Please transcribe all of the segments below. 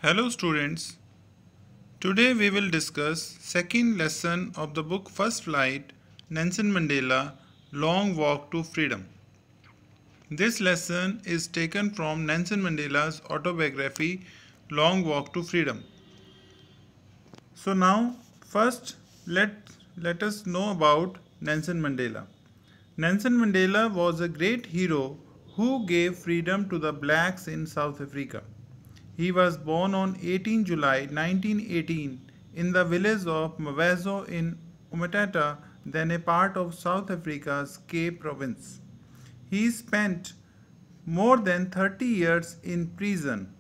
Hello students, today we will discuss second lesson of the book First Flight, Nelson Mandela, Long Walk to Freedom. This lesson is taken from Nelson Mandela's autobiography Long Walk to Freedom. So now first let us know about Nelson Mandela. Nelson Mandela was a great hero who gave freedom to the blacks in South Africa. He was born on 18 July 1918 in the village of Mawazo in Umtata, then a part of South Africa's Cape province. He spent more than 30 years in prison.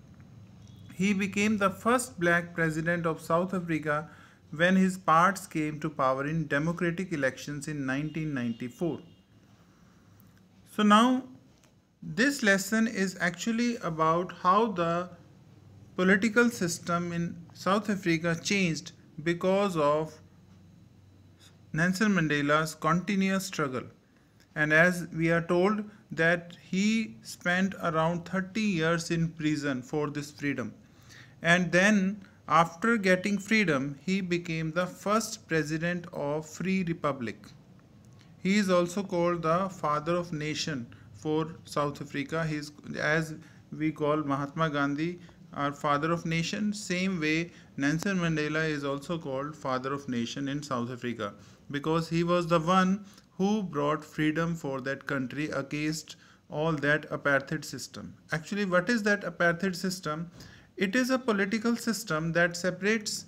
He became the first black president of South Africa when his party came to power in democratic elections in 1994. So now this lesson is actually about how the political system in South Africa changed because of Nelson Mandela's continuous struggle. And as we are told that he spent around 30 years in prison for this freedom. And then after getting freedom, he became the first president of Free Republic. He is also called the father of nation for South Africa. He is, as we call Mahatma Gandhi, our father of nation. Same way, Nelson Mandela is also called father of nation in South Africa because he was the one who brought freedom for that country against all that apartheid system. Actually, what is that apartheid system? It is a political system that separates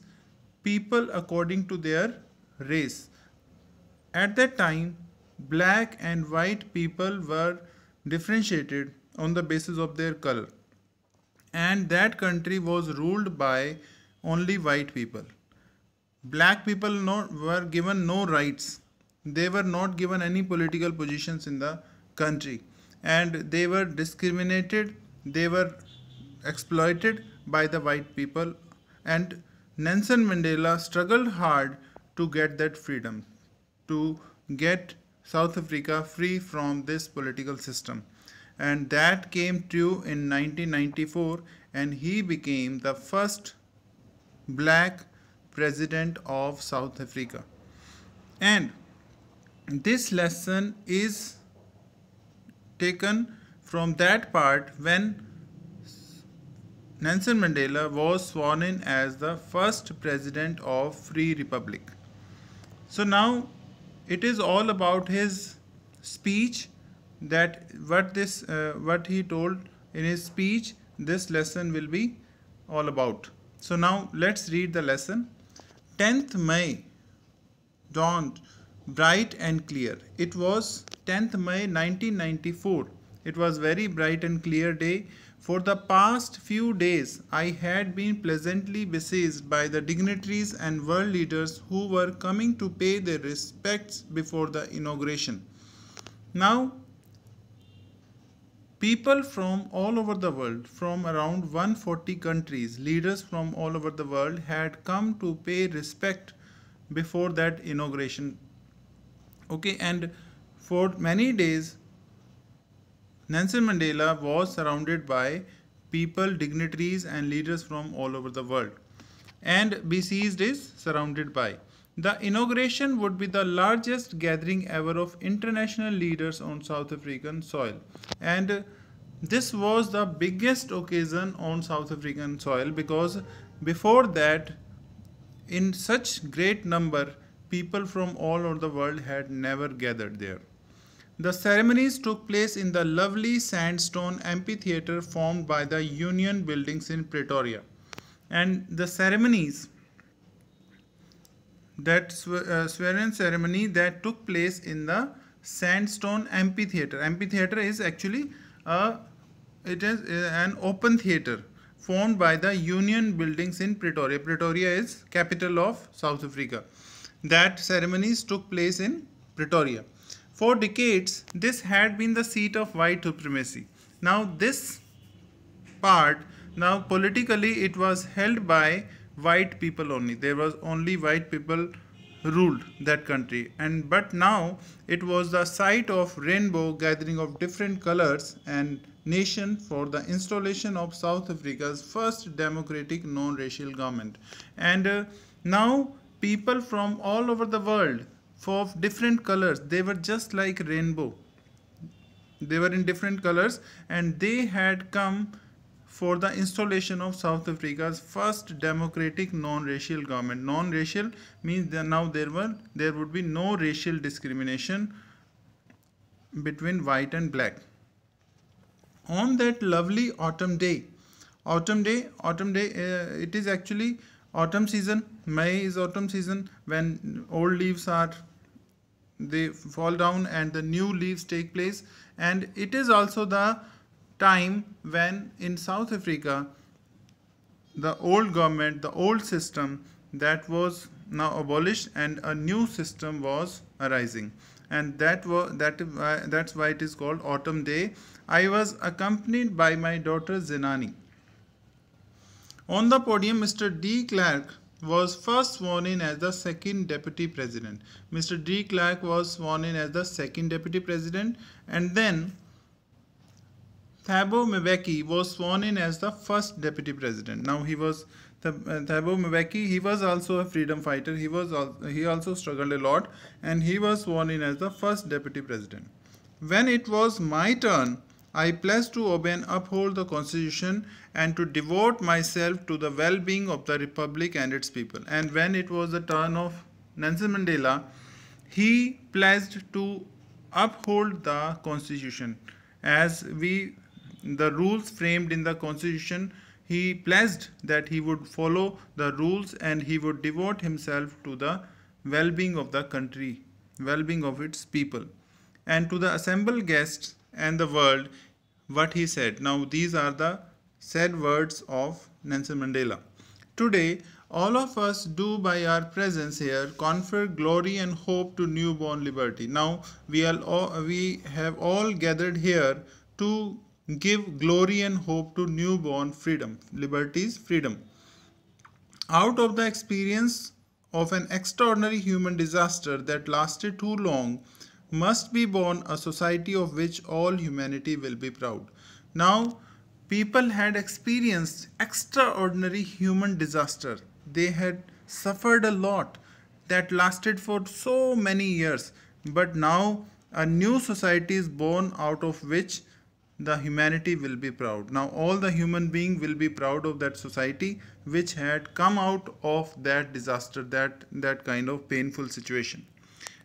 people according to their race. At that time, black and white people were differentiated on the basis of their color, and that country was ruled by only white people. Black people were given no rights. They were not given any political positions in the country, and they were discriminated, they were exploited by the white people. And Nelson Mandela struggled hard to get that freedom, to get South Africa free from this political system. And that came true in 1994, and he became the first black president of South Africa. And this lesson is taken from that part when Nelson Mandela was sworn in as the first president of Free Republic. So now it is all about his speech, that what he told in his speech. This lesson will be all about. So now let's read the lesson. 10th May dawned bright and clear. It was 10th May 1994. It was very bright and clear day. For the past few days, I had been pleasantly besieged by the dignitaries and world leaders who were coming to pay their respects before the inauguration. Now, people from all over the world, from around 140 countries, leaders from all over the world had come to pay respect before that inauguration. Okay, and for many days, Nelson Mandela was surrounded by people, dignitaries, and leaders from all over the world. And besieged is surrounded by. The inauguration would be the largest gathering ever of international leaders on South African soil. And this was the biggest occasion on South African soil because before that, in such great number, people from all over the world had never gathered there. The ceremonies took place in the lovely sandstone amphitheatre formed by the Union Buildings in Pretoria. And the ceremonies, that swearing ceremony that took place in the sandstone amphitheatre. Amphitheatre is actually it is an open theatre formed by the Union Buildings in Pretoria. Pretoria is capital of South Africa. That ceremonies took place in Pretoria. For decades, this had been the seat of white supremacy. Now this part, now politically it was held by white people only. There was only white people ruled that country, but now it was the site of rainbow gathering of different colors and nation for the installation of South Africa's first democratic non-racial government. And now people from all over the world, for different colors, they were just like rainbow. They were in different colors, and they had come for the installation of South Africa's first democratic non-racial government. Non-racial means that now there would be no racial discrimination between white and black. On that lovely autumn day, it is actually autumn season. May is autumn season, when old leaves are, they fall down and the new leaves take place. And it is also the time when in South Africa the old government, the old system, that was now abolished and a new system was arising. And that's why it is called autumn day. I was accompanied by my daughter Zinani. On the podium, Mr. De Klerk was first sworn in as the second deputy president. Mr. De Klerk was sworn in as the second deputy president, and then Thabo Mbeki was sworn in as the first deputy president. Now Thabo Mbeki, he was also a freedom fighter. He also struggled a lot, and he was sworn in as the first deputy president. When it was my turn, I pledged to obey and uphold the constitution and to devote myself to the well-being of the republic and its people. And when it was the turn of Nelson Mandela, he pledged to uphold the constitution. The rules framed in the constitution, he pledged that he would follow the rules and he would devote himself to the well-being of the country, well-being of its people. And to the assembled guests and the world, what he said. Now these are the said words of Nelson Mandela. Today, all of us do by our presence here confer glory and hope to newborn liberty. Now we have all gathered here to give glory and hope to newborn freedom. Liberty is freedom. Out of the experience of an extraordinary human disaster that lasted too long, must be born a society of which all humanity will be proud. Now, people had experienced extraordinary human disaster. They had suffered a lot that lasted for so many years. But now a new society is born out of which the humanity will be proud. Now all the human beings will be proud of that society which had come out of that disaster, that kind of painful situation.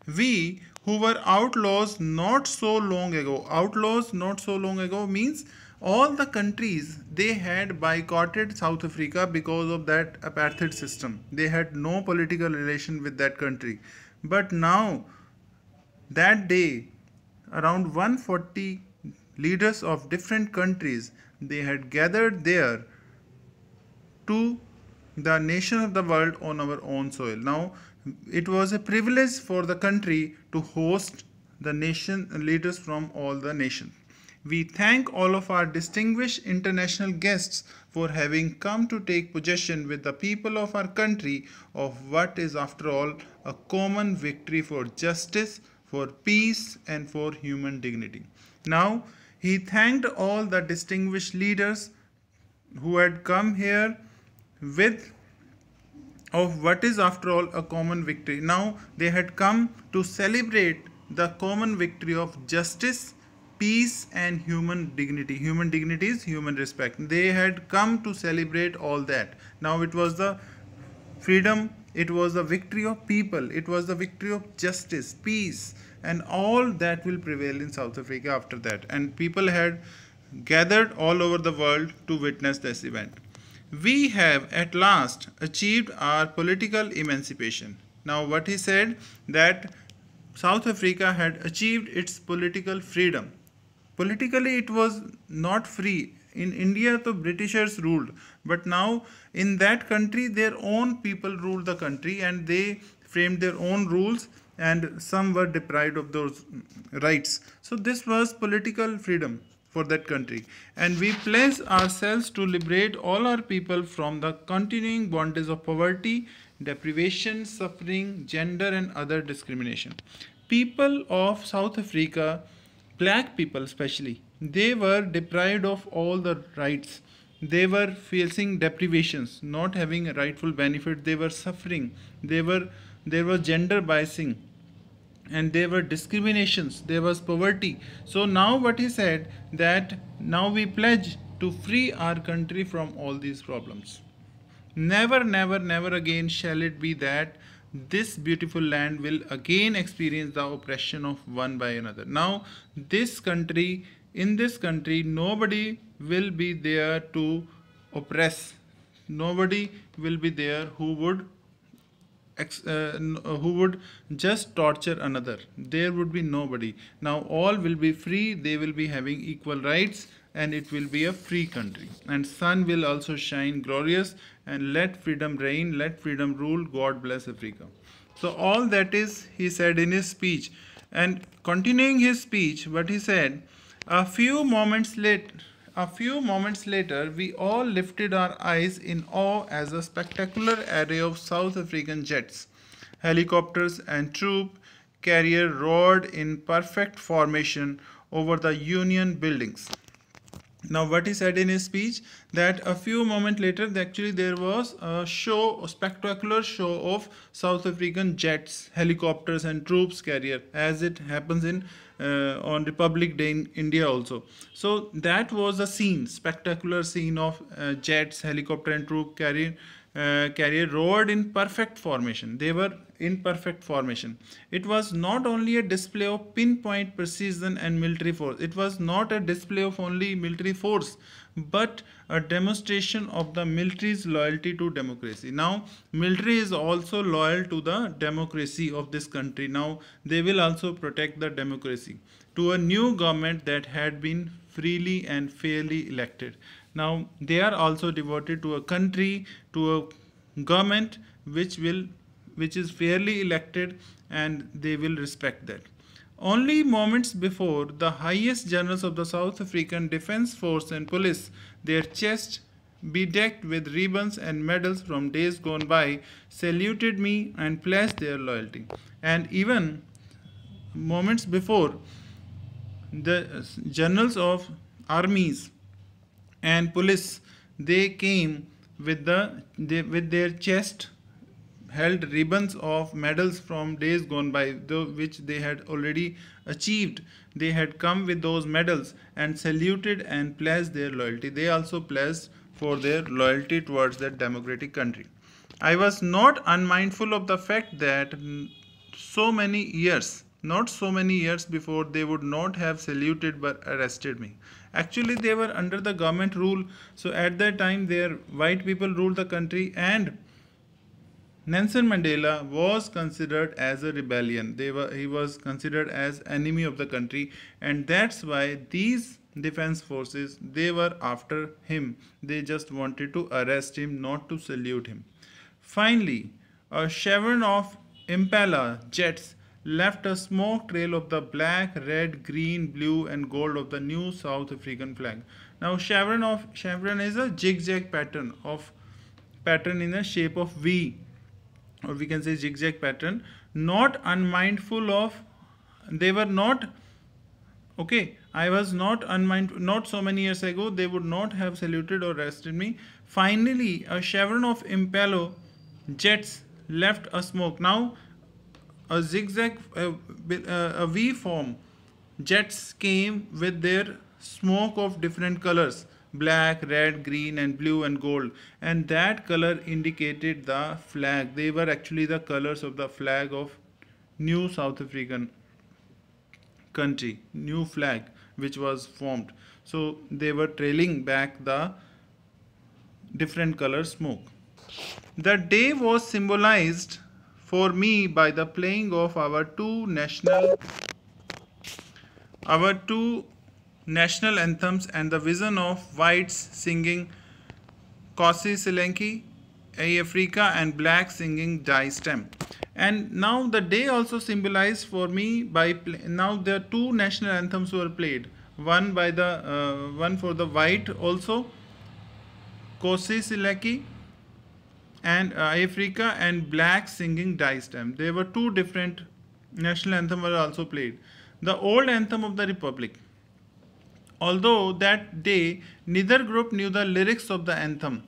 We who were outlaws not so long ago means all the countries, they had boycotted South Africa because of that apartheid system. They had no political relation with that country. But now, that day, around 140 leaders of different countries, they had gathered there to the nation of the world on our own soil. Now, it was a privilege for the country to host the nation leaders from all the nations. We thank all of our distinguished international guests for having come to take possession with the people of our country of what is after all a common victory for justice, for peace and for human dignity. Now, he thanked all the distinguished leaders who had come here with of what is after all a common victory. Now they had come to celebrate the common victory of justice, peace and human dignity. Human dignity is human respect. They had come to celebrate all that. Now it was the freedom, it was the victory of people, it was the victory of justice, peace, and all that will prevail in South Africa after that. And people had gathered all over the world to witness this event. We have at last achieved our political emancipation. Now what he said, that South Africa had achieved its political freedom. Politically it was not free. In India the Britishers ruled, but now in that country their own people ruled the country and they framed their own rules, and some were deprived of those rights. So this was political freedom for that country, and we pledge ourselves to liberate all our people from the continuing bondage of poverty, deprivation, suffering, gender and other discrimination. People of South Africa, black people especially, They were deprived of all the rights. They were facing deprivations, not having a rightful benefit. They were suffering. There was gender biasing, and there were discriminations. There was poverty. So now what he said, that now we pledge to free our country from all these problems. Never, never, never again shall it be that this beautiful land will again experience the oppression of one by another. Now, in this country, nobody will be there to oppress. Nobody will be there who would just torture another. There would be nobody. Now all will be free, they will be having equal rights, and it will be a free country. And sun will also shine glorious, and let freedom reign, let freedom rule, God bless Africa. So all that is he said in his speech. And continuing his speech, what he said, a few moments later, we all lifted our eyes in awe as a spectacular array of South African jets, helicopters, and troop carrier roared in perfect formation over the Union buildings. Now what he said in his speech, that a few moments later actually there was a spectacular show of South African jets, helicopters, and troops carrier, as it happens in on Republic Day in India also. So that was a spectacular scene of jets, helicopter, and troop carrier roared in perfect formation. They were in perfect formation. It was not only a display of pinpoint precision and military force. It was not a display of only military force, but a demonstration of the military's loyalty to democracy. Now, military is also loyal to the democracy of this country. Now, they will also protect the democracy to a new government that had been freely and fairly elected. Now, they are also devoted to a country, to a government which is fairly elected, and they will respect that. Only moments before, the highest generals of the South African Defence Force and Police, their chests bedecked with ribbons and medals from days gone by, saluted me and pledged their loyalty. And even moments before, the generals of armies and police, they came with with their chest held ribbons of medals from days gone by, which they had already achieved. They had come with those medals and saluted and pledged their loyalty. They also pledged for their loyalty towards that democratic country. I was not unmindful of the fact that not so many years before, they would not have saluted but arrested me. Actually, they were under the government rule. So at that time, their white people ruled the country, and Nelson Mandela was considered as a rebellion. He was considered as enemy of the country, and that's why these defense forces, they were after him. They just wanted to arrest him, not to salute him. Finally, a chevron of Impala jets left a smoke trail of the black, red, green, blue, and gold of the new South African flag. Now, chevron is a zigzag pattern in the shape of V, or we can say zigzag pattern. Not unmindful of, they were not, okay, I was not unmindful. Not so many years ago, they would not have saluted or arrested me. Finally, a chevron of Impala jets left a smoke. Now a zigzag, a V form jets came with their smoke of different colors: black, red, green, and blue, and gold. And that color indicated the flag. They were actually the colors of the flag of new South African country, new flag which was formed. So they were trailing back the different color smoke. The day was symbolized for me by the playing of our two national anthems, and the vision of whites singing Nkosi Sikelel, Africa, and black singing Die Stem. And now the day also symbolized for me by now the two national anthems were played. One by the one for the white also, Nkosi Sikelel, and Africa, and black singing Die Stem. There were two different national anthems were also played. The old anthem of the Republic, Although that day neither group knew the lyrics of the anthem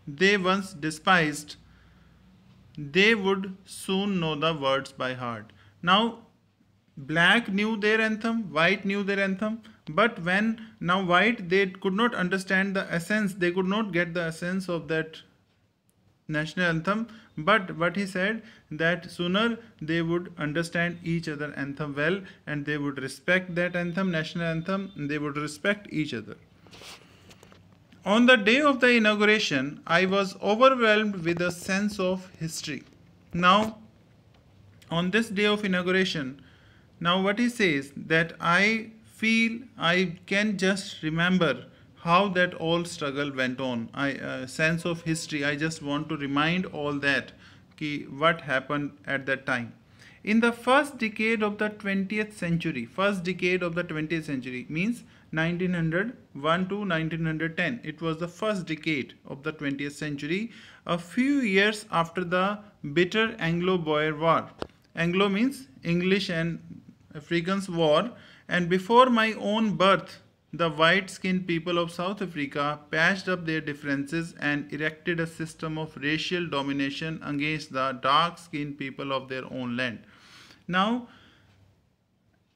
they once despised, they would soon know the words by heart. Now, black knew their anthem, white knew their anthem, but when now white they could not understand the essence, they could not get the essence of that national anthem. But what he said, that sooner they would understand each other anthem well, and they would respect that anthem, national anthem, and they would respect each other. On the day of the inauguration, I was overwhelmed with a sense of history. Now, on this day of inauguration, now what he says, that I feel I can just remember how that all struggle went on. Sense of history. I just want to remind all that what happened at that time. In the first decade of the 20th century, first decade of the 20th century means 1901 to 1910. It was the first decade of the 20th century, a few years after the bitter Anglo-Boer War. Anglo means English and Africans war, and before my own birth, the white-skinned people of South Africa patched up their differences and erected a system of racial domination against the dark-skinned people of their own land. Now,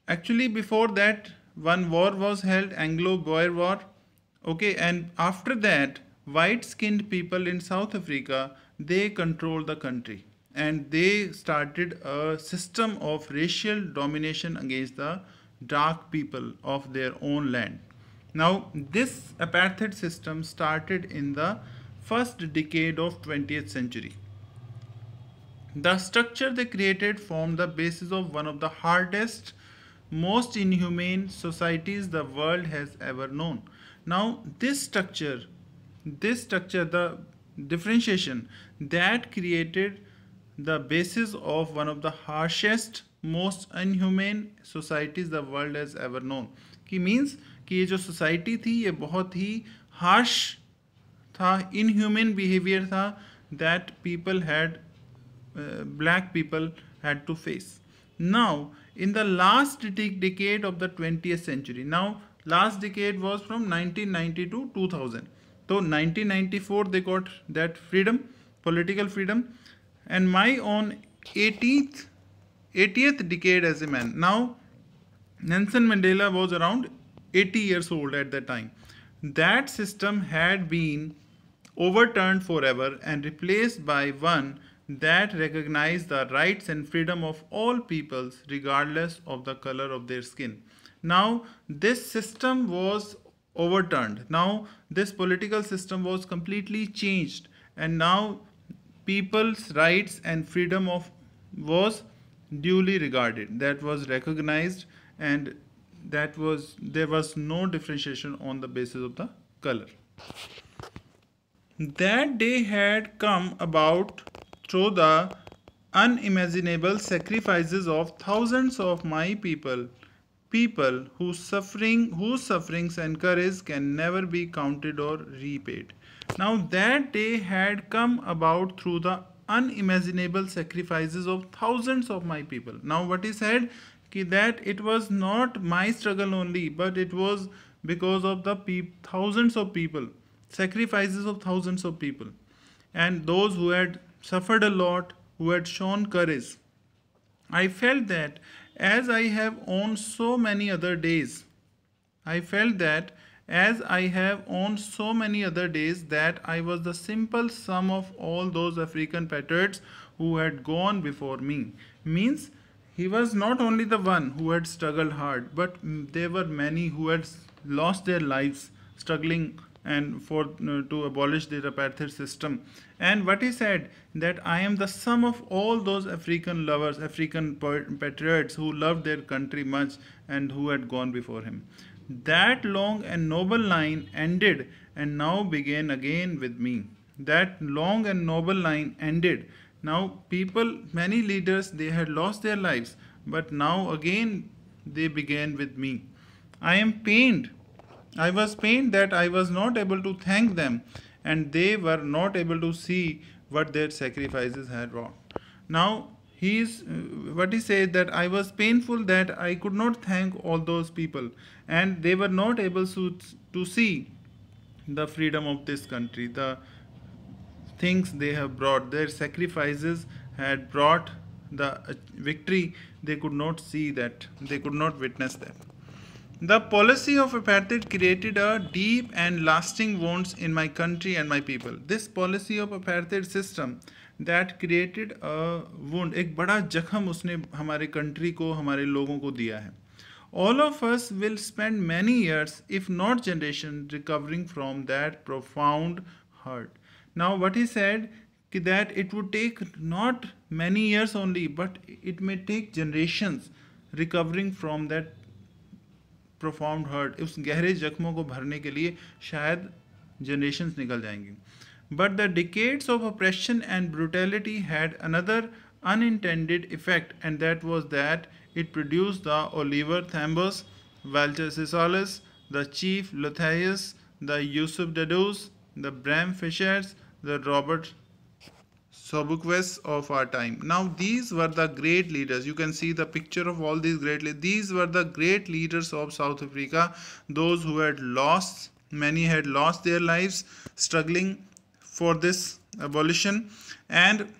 actually before that, one war was held, Anglo-Boer War. Okay, and after that, white-skinned people in South Africa, they controlled the country. And they started a system of racial domination against the dark people of their own land. Now, this apartheid system started in the first decade of 20th century. The structure they created formed the basis of one of the hardest, most inhumane societies the world has ever known. Now, this structure, the differentiation that created the basis of one of the harshest, most inhumane societies the world has ever known. कि means कि ये जो society थी ये बहुत ही harsh था, inhuman behavior था that people had, black people had to face. Now, in the last decade of the 20th century, now last decade was from 1990 to 2000. So 1994 they got that freedom, political freedom, and my own 80th decade as a man. Now, Nelson Mandela was around 80 years old at that time. That system had been overturned forever and replaced by one that recognized the rights and freedom of all peoples regardless of the color of their skin. Now, this system was overturned. Now, this political system was completely changed, and now people's rights and freedom of was duly regarded, that was recognized, and there was no differentiation on the basis of the color. That day had come about through the unimaginable sacrifices of thousands of my people whose sufferings and courage can never be counted or repaid. Now that day had come about through the unimaginable sacrifices of thousands of my people. Now what is said, that it was not my struggle only, but it was because of the thousands of people, sacrifices of thousands of people, and those who had suffered a lot, who had shown courage. I felt that as I have on so many other days, that I was the simple sum of all those African patriots who had gone before me. Means he was not only the one who had struggled hard, but there were many who had lost their lives struggling and to abolish the apartheid system. And what he said, that I am the sum of all those African lovers, African patriots who loved their country much and who had gone before him. That long and noble line ended and now began again with me. That long and noble line ended. Now people, many leaders, they had lost their lives, but now again they began with me. I am pained. I was pained that I was not able to thank them, and they were not able to see what their sacrifices had wrought. Now he is what he said, that I was painful that I could not thank all those people, and they were not able to see the freedom of this country, the things they have brought, their sacrifices had brought the victory. They could not see that, they could not witness that. The policy of apartheid created a deep and lasting wounds in my country and my people. This policy of apartheid system that created a wound, एक बड़ा जख्म उसने हमारे country को, हमारे लोगों को दिया है. All of us will spend many years, if not generations, recovering from that profound hurt. Now, what he said, that it would take not many years only, but it may take generations recovering from that profound hurt. उस गहरे जख्मों को भरने के लिए शायद generations निकल जाएंगी. But the decades of oppression and brutality had another unintended effect, and that was that it produced the Oliver Thambos, Walter Sissolis, the Chief Luthius, the Yusuf Dadus, the Bram Fishers, the Robert Sobukwe of our time. Now, these were the great leaders. You can see the picture of all these great leaders. These were the great leaders of South Africa, those who had lost, many had lost their lives struggling for this abolition, and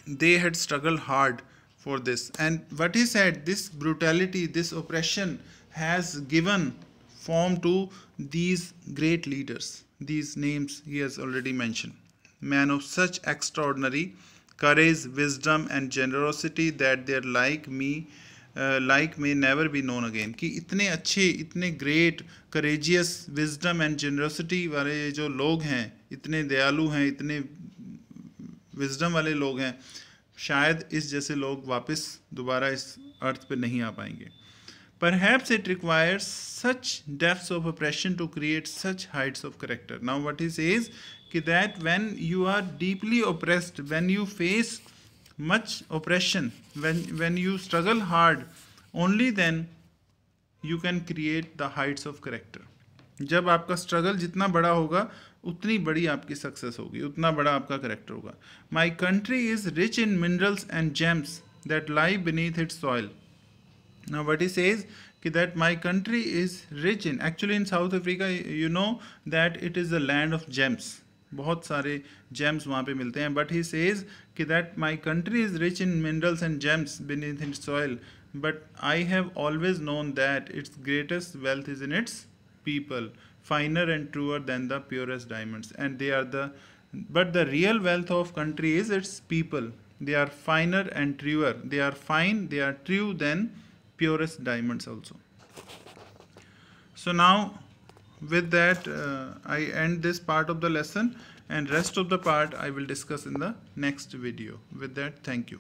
they had struggled hard for this. And what he said, this brutality, this oppression has given form to these great leaders. These names he has already mentioned. Man of such extraordinary courage, wisdom and generosity that their like may never be known again. कि इतने अच्छे, इतने great, courageous, wisdom and generosity वाले जो लोग हैं, इतने दयालु हैं, इतने wisdom वाले लोग हैं, शायद इस जैसे लोग वापस दोबारा इस अर्थ पे नहीं आ पाएंगे. Perhaps it requires such depths of oppression to create such heights of character. Now what he says, that when you are deeply oppressed, when you face much oppression, when you struggle hard, only then you can create the heights of character. जब आपका struggle जितना बड़ा होगा, उतनी बड़ी आपकी success होगी, उतना बड़ा आपका करेक्टर होगा. My country is rich in minerals and gems that lie beneath its soil. Now what he says, that my country is rich in, actually in South Africa, you know that it is a land of gems. बहुत सारे gems वहाँ पे मिलते हैं. But he says that my country is rich in minerals and gems beneath its soil. But I have always known that its greatest wealth is in its people, finer and truer than the purest diamonds. And they are but the real wealth of country is its people. They are finer and truer. They are fine, they are true than purest diamonds also. So now with that I end this part of the lesson, and rest of the part I will discuss in the next video. With that, thank you.